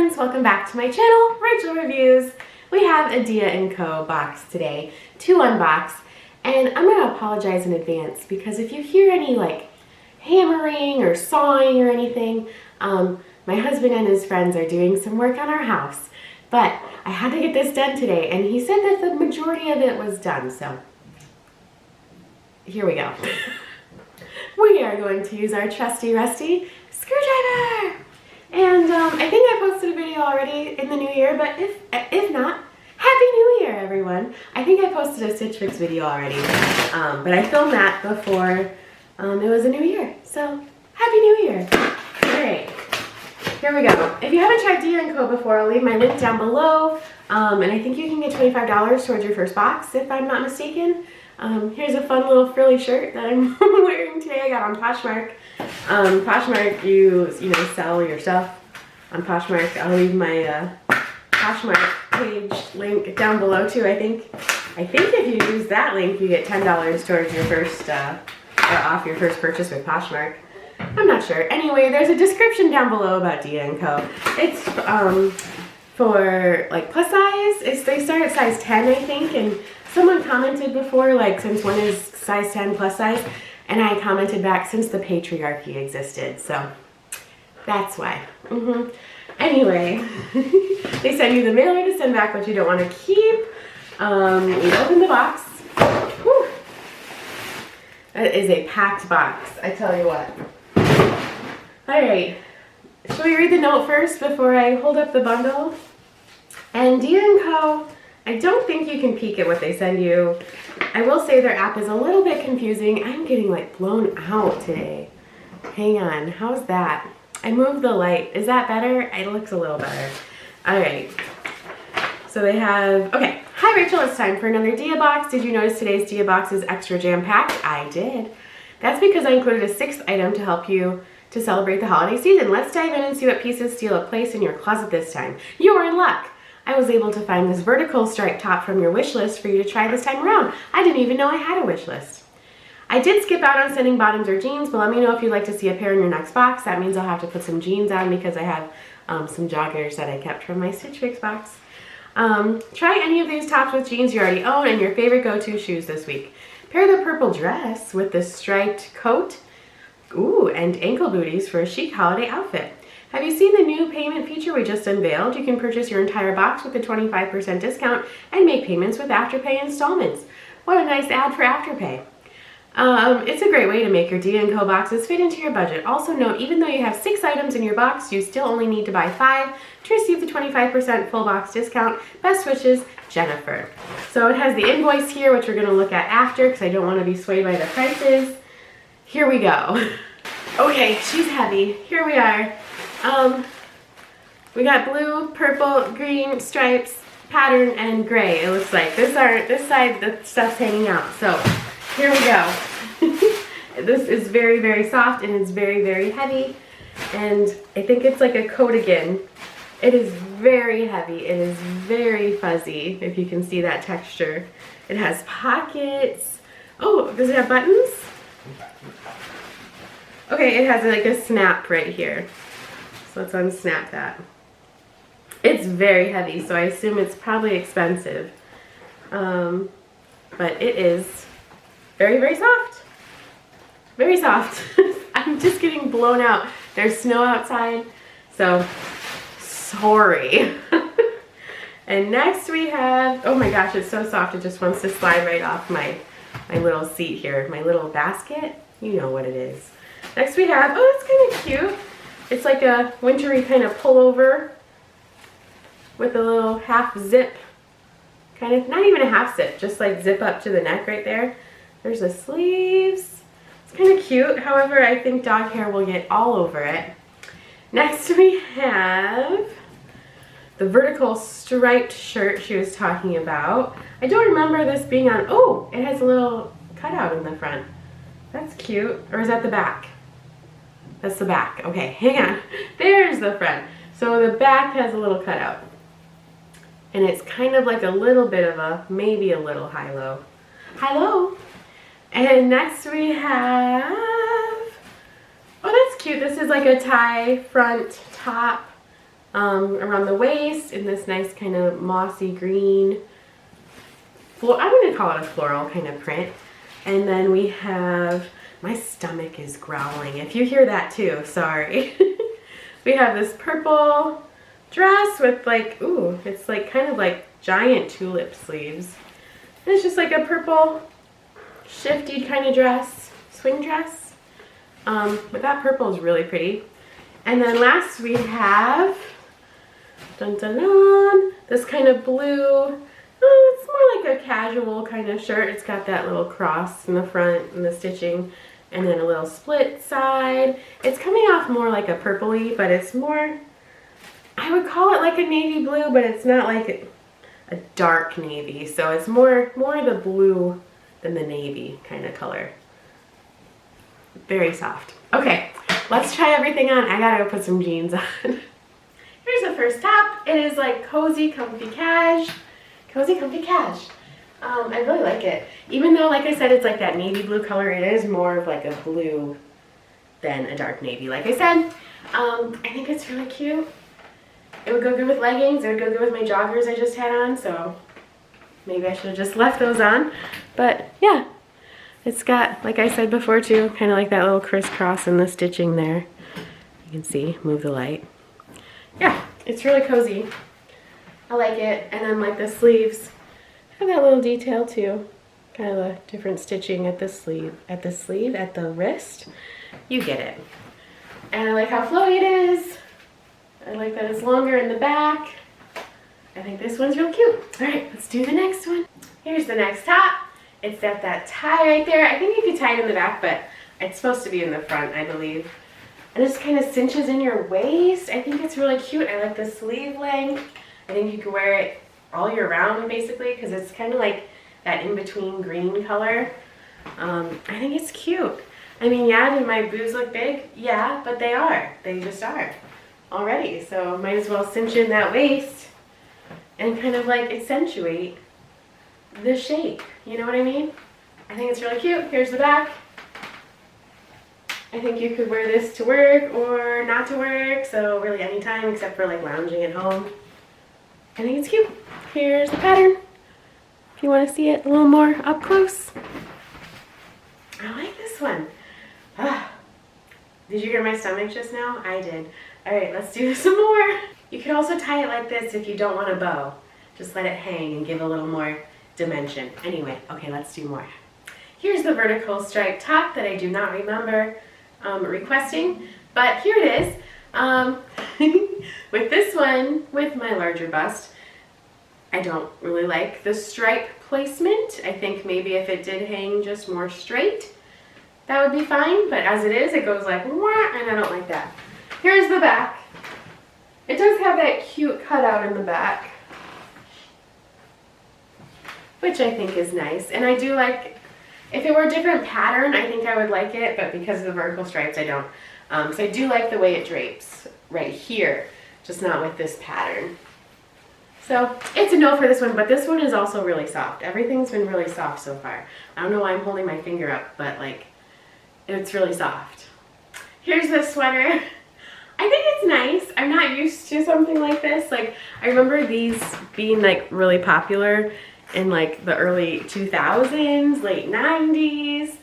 friends, welcome back to my channel, Rachel Reviews. We have a Dia & Co. box today to unbox, and I'm going to apologize in advance because if you hear any like hammering or sawing or anything, my husband and his friends are doing some work on our house, but I had to get this done today, and he said that the majority of it was done, so here we go. We are going to use our trusty rusty screwdriver. And I think I posted a video already in the new year, but if not, Happy New Year, everyone. I think I posted a Stitch Fix video already, but I filmed that before it was a new year. So, Happy New Year. Alright, here we go. If you haven't tried Dia & Co. before, I'll leave my link down below, and I think you can get $25 towards your first box, if I'm not mistaken. Here's a fun little frilly shirt that I'm wearing today. I got on Poshmark. Poshmark, you sell your stuff on Poshmark. I'll leave my Poshmark page link down below too. I think if you use that link, you get $10 towards your first or off your first purchase with Poshmark. I'm not sure. Anyway, there's a description down below about Dia & Co. It's for like plus size. They start at size 10, I think, and someone commented before, like, since when is size 10 plus size? And I commented back, since the patriarchy existed, so that's why. Anyway, they send you the mailer to send back what you don't want to keep. We open the box. Whew. That is a packed box, I tell you what. Alright, shall we read the note first before I hold up the bundle? And Dia & Co., I don't think you can peek at what they send you. I will say their app is a little bit confusing. I'm getting like blown out today. Hang on, how's that? I moved the light. Is that better? It looks a little better. All right. So they have, okay. Hi Rachel, it's time for another Dia box. Did you notice today's Dia box is extra jam-packed? I did. That's because I included a 6th item to help you to celebrate the holiday season. Let's dive in and see what pieces steal a place in your closet this time. You're in luck. I was able to find this vertical striped top from your wish list for you to try this time around. I didn't even know I had a wish list. I did skip out on sending bottoms or jeans, but let me know if you'd like to see a pair in your next box. That means I'll have to put some jeans on because I have some joggers that I kept from my Stitch Fix box. Try any of these tops with jeans you already own and your favorite go-to shoes this week. Pair the purple dress with the striped coat, and ankle booties for a chic holiday outfit. Have you seen the new payment feature we just unveiled? You can purchase your entire box with a 25% discount and make payments with Afterpay installments. What a nice ad for Afterpay. It's a great way to make your Dia & Co. boxes fit into your budget. Also note, even though you have 6 items in your box, you still only need to buy 5 to receive the 25% full box discount. Best wishes, Jennifer. So it has the invoice here, which we're going to look at after because I don't want to be swayed by the prices. Here we go. Okay, she's heavy. Here we are. We got blue, purple, green stripes, pattern, and gray. It looks like this side the stuff's hanging out. So here we go. This is very, very soft and it's very, very heavy. And I think it's like a coat again. It is very heavy. It is very fuzzy, if you can see that texture. It has pockets. Oh, does it have buttons? Okay, it has like a snap right here. So let's unsnap that. It's very heavy, so I assume it's probably expensive. But it is very, very soft. Very soft. I'm just getting blown out. There's snow outside, so sorry. And next we have, oh my gosh, it's so soft, it just wants to slide right off my little seat here, my little basket. You know what it is. Next we have, oh, it's kind of cute. It's like a wintry kind of pullover with a little half zip, kind of, not even a half zip, just like zip up to the neck right there. There's the sleeves. It's kind of cute. However, I think dog hair will get all over it. Next we have the vertical striped shirt she was talking about. I don't remember this being on, oh, it has a little cutout in the front. That's cute. Or is that the back? That's the back. Okay, hang on. There's the front. So the back has a little cutout. And it's kind of like a little bit of a, maybe a little high-low. High-low. And next we have, oh, that's cute. This is like a tie front top. around the waist in this nice kind of mossy green. I'm going to call it a floral kind of print. And then we have, my stomach is growling. If you hear that too, sorry. We have this purple dress with like, ooh, it's like kind of like giant tulip sleeves. And it's just like a purple shifty kind of dress, swing dress. But that purple is really pretty. And then last we have, dun dun dun, this kind of blue. Oh, it's more like a casual kind of shirt. It's got that little cross in the front and the stitching, and then a little split side. It's coming off more like a purpley, but it's more, I would call it like a navy blue, but it's not like a dark navy. So it's more the blue than the navy kind of color. Very soft. Okay, let's try everything on. I gotta go put some jeans on. Here's the first top. It is like cozy, comfy cash. Cozy, comfy cash. I really like it. Even though, like I said, it's like that navy blue color, it is more of like a blue than a dark navy. Like I said, I think it's really cute. It would go good with leggings. It would go good with my joggers I just had on, so maybe I should have just left those on. But yeah, it's got, like I said before too, kind of like that little crisscross in the stitching there. You can see, move the light. Yeah, it's really cozy. I like it. And then like the sleeves have that little detail too. Kind of a different stitching at the sleeve, at the wrist. You get it. And I like how flowy it is. I like that it's longer in the back. I think this one's real cute. All right, let's do the next one. Here's the next top. It's got that tie right there. I think you could tie it in the back, but it's supposed to be in the front, I believe. And it just kind of cinches in your waist. I think it's really cute. I like the sleeve length. I think you could wear it all year round, basically, because it's kind of like that in-between green color. I think it's cute. I mean, yeah, do my boobs look big? Yeah, but they are. They just are already. So might as well cinch in that waist and kind of like accentuate the shape. You know what I mean? I think it's really cute. Here's the back. I think you could wear this to work or not to work, so really anytime except for like lounging at home. I think it's cute. Here's the pattern if you want to see it a little more up close. I like this one. Ah. Did you hear my stomach just now? I did. All right, let's do some more. You could also tie it like this if you don't want a bow. Just let it hang and give a little more dimension. Anyway, okay, let's do more. Here's the vertical stripe top that I do not remember requesting, but here it is. With this one, with my larger bust, I don't really like the stripe placement. I think maybe if it did hang just more straight, that would be fine, but as it is, it goes like, wah, and I don't like that. Here's the back. It does have that cute cutout in the back, which I think is nice. And I do like, if it were a different pattern, I think I would like it, but because of the vertical stripes, I don't. So I do like the way it drapes right here, just not with this pattern. So it's a no for this one, but this one is also really soft. Everything's been really soft so far. I don't know why I'm holding my finger up, but like, it's really soft. Here's the sweater. I think it's nice. I'm not used to something like this. Like, I remember these being like really popular in like the early 2000s, late 90s.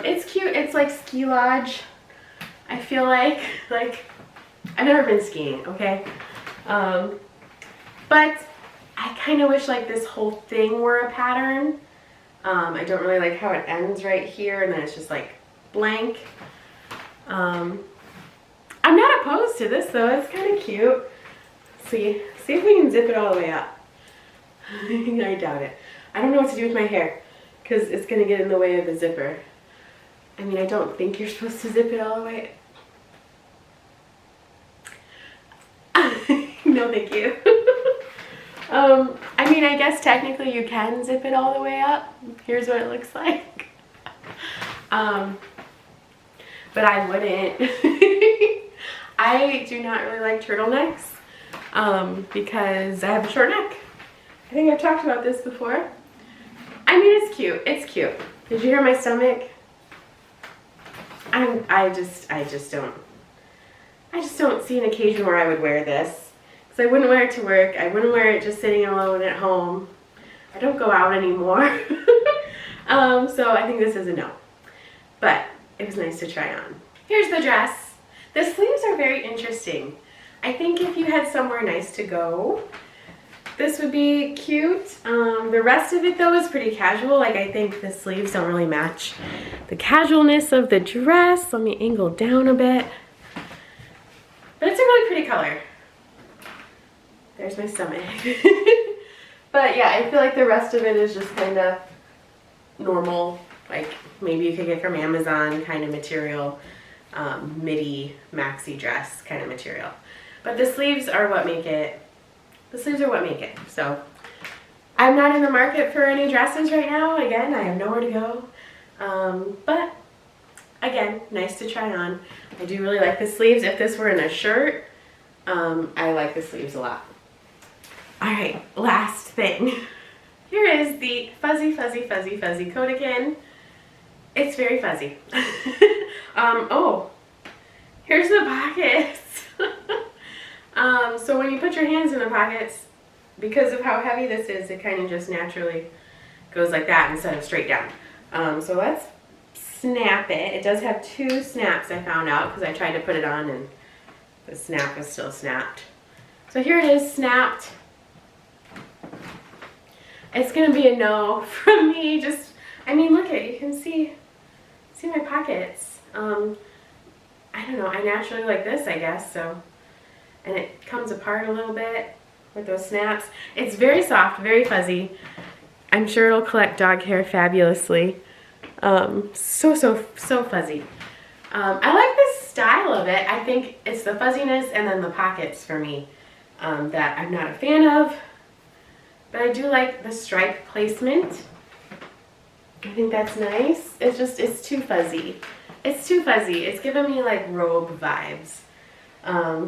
It's cute. It's like ski lodge. I feel like I've never been skiing, okay? But I kind of wish like this whole thing were a pattern. I don't really like how it ends right here and then it's just like blank. I'm not opposed to this though. It's kind of cute. See if we can zip it all the way up. I doubt it. I don't know what to do with my hair because it's going to get in the way of the zipper. I mean, I don't think you're supposed to zip it all the way. No, thank you. I mean, I guess technically you can zip it all the way up. Here's what it looks like. But I wouldn't. I do not really like turtlenecks because I have a short neck. I think I've talked about this before. I mean, it's cute. It's cute. Did you hear my stomach? I just don't see an occasion where I would wear this. So I wouldn't wear it to work. I wouldn't wear it just sitting alone at home. I don't go out anymore. So I think this is a no. But it was nice to try on. Here's the dress. The sleeves are very interesting. I think if you had somewhere nice to go, this would be cute. The rest of it though is pretty casual. Like I think the sleeves don't really match the casualness of the dress. Let me angle down a bit. But it's a really pretty color. There's my stomach. But yeah, I feel like the rest of it is just kind of normal. Like maybe you could get from Amazon kind of material. Midi maxi dress kind of material. But the sleeves are what make it. The sleeves are what make it. So I'm not in the market for any dresses right now. Again, I have nowhere to go. But again, nice to try on. I do really like the sleeves. If this were in a shirt, I like the sleeves a lot. All right, last thing. Here is the fuzzy, fuzzy, fuzzy, fuzzy coatigan. It's very fuzzy. Oh, here's the pockets. So when you put your hands in the pockets, because of how heavy this is, it kind of just naturally goes like that instead of straight down. So let's snap it. It does have 2 snaps, I found out, because I tried to put it on and the snap was still snapped. So here it is, snapped. It's gonna be a no from me. Just, I mean, look at, you can see my pockets. I don't know, I naturally like this, I guess, so. And it comes apart a little bit with those snaps. It's very soft, very fuzzy. I'm sure it'll collect dog hair fabulously. So fuzzy. I like the style of it. I think it's the fuzziness and then the pockets for me that I'm not a fan of. But I do like the stripe placement. I think that's nice. It's just, it's too fuzzy. It's too fuzzy. It's giving me like robe vibes.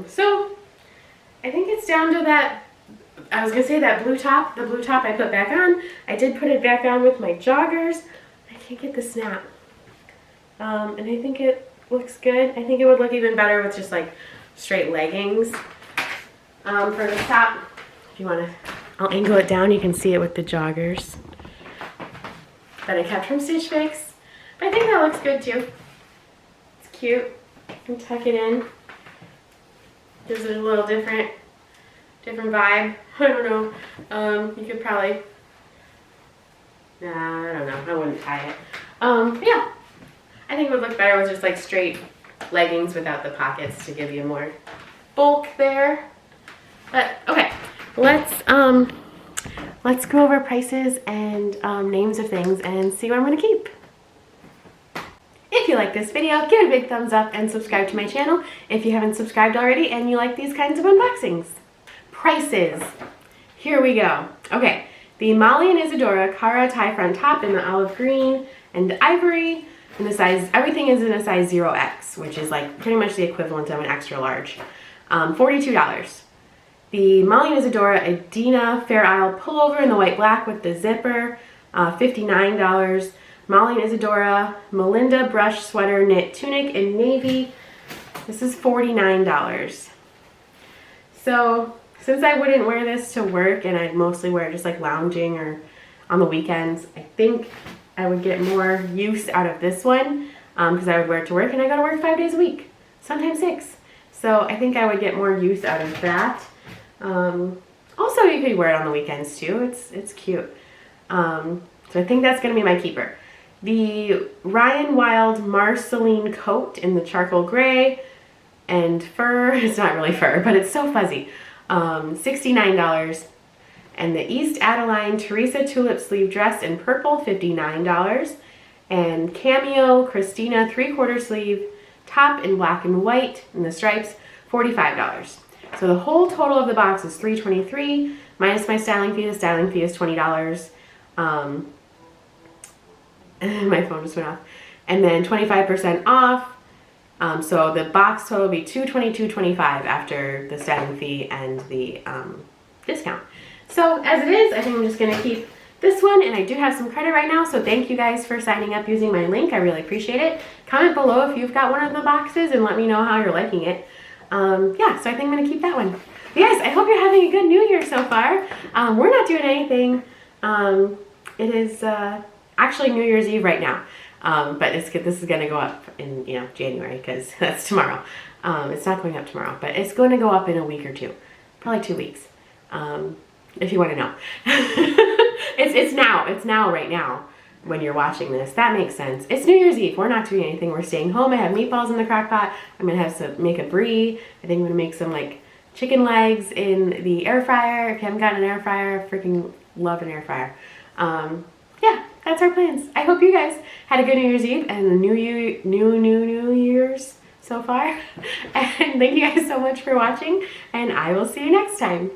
So I think it's down to that, I was gonna say that blue top, the blue top I put back on. I did put it back on with my joggers. I can't get the snap. And I think it looks good. I think it would look even better with just like straight leggings. For the top, if you wanna, I'll angle it down, you can see it with the joggers that I kept from Stitch Fix. But I think that looks good too. It's cute. You can tuck it in. Gives it a little different vibe. I don't know. You could probably, nah, I don't know. I wouldn't tie it. Yeah. I think it would look better with just like straight leggings without the pockets to give you more bulk there. But okay, let's go over prices and names of things and see what I'm gonna keep. If you like this video, give it a big thumbs up and subscribe to my channel if you haven't subscribed already and you like these kinds of unboxings. Prices. Here we go. Okay, the Molly and Isadora Cara tie front top in the olive green and ivory, and the size, everything is in a size 0X, which is like pretty much the equivalent of an extra large. $42. The Molly and Isadora Adina Fair Isle pullover in the white black with the zipper, $59. Molly and Isadora Melinda brush sweater knit tunic in navy. This is $49. So since I wouldn't wear this to work and I'd mostly wear it just like lounging or on the weekends, I think I would get more use out of this one because I would wear it to work and I gotta work 5 days a week, sometimes 6. So I think I would get more use out of that. Also, you could wear it on the weekends too. It's cute. So I think that's gonna be my keeper. The Ryan Wild Marceline coat in the charcoal gray and fur. It's not really fur, but it's so fuzzy. $69. And the East Adeline Teresa tulip sleeve dress in purple, $59. And Cameo Christina 3/4 sleeve top in black and white in the stripes, $45. So the whole total of the box is $323 minus my styling fee. The styling fee is $20. My phone just went off. And then 25% off. So the box total will be $222.25 after the styling fee and the discount. So as it is, I think I'm just gonna keep this one, and I do have some credit right now, so thank you guys for signing up using my link. I really appreciate it. Comment below if you've got one of the boxes and let me know how you're liking it. Yeah, so I think I'm gonna keep that one. Yes, I hope you're having a good New Year so far. We're not doing anything. It is actually New Year's Eve right now. But this is going to go up in, January, because that's tomorrow. It's not going up tomorrow, but it's going to go up in a week or two. Probably 2 weeks. If you want to know. It's now right now when you're watching this. That makes sense. It's New Year's Eve. We're not doing anything. We're staying home. I have meatballs in the crock pot. I'm going to have to make a brie. I think I'm going to make some like chicken legs in the air fryer. If you haven't gotten an air fryer, freaking love an air fryer. Yeah, that's our plans. I hope you guys had a good New Year's Eve and New Year's so far. And thank you guys so much for watching, and I will see you next time.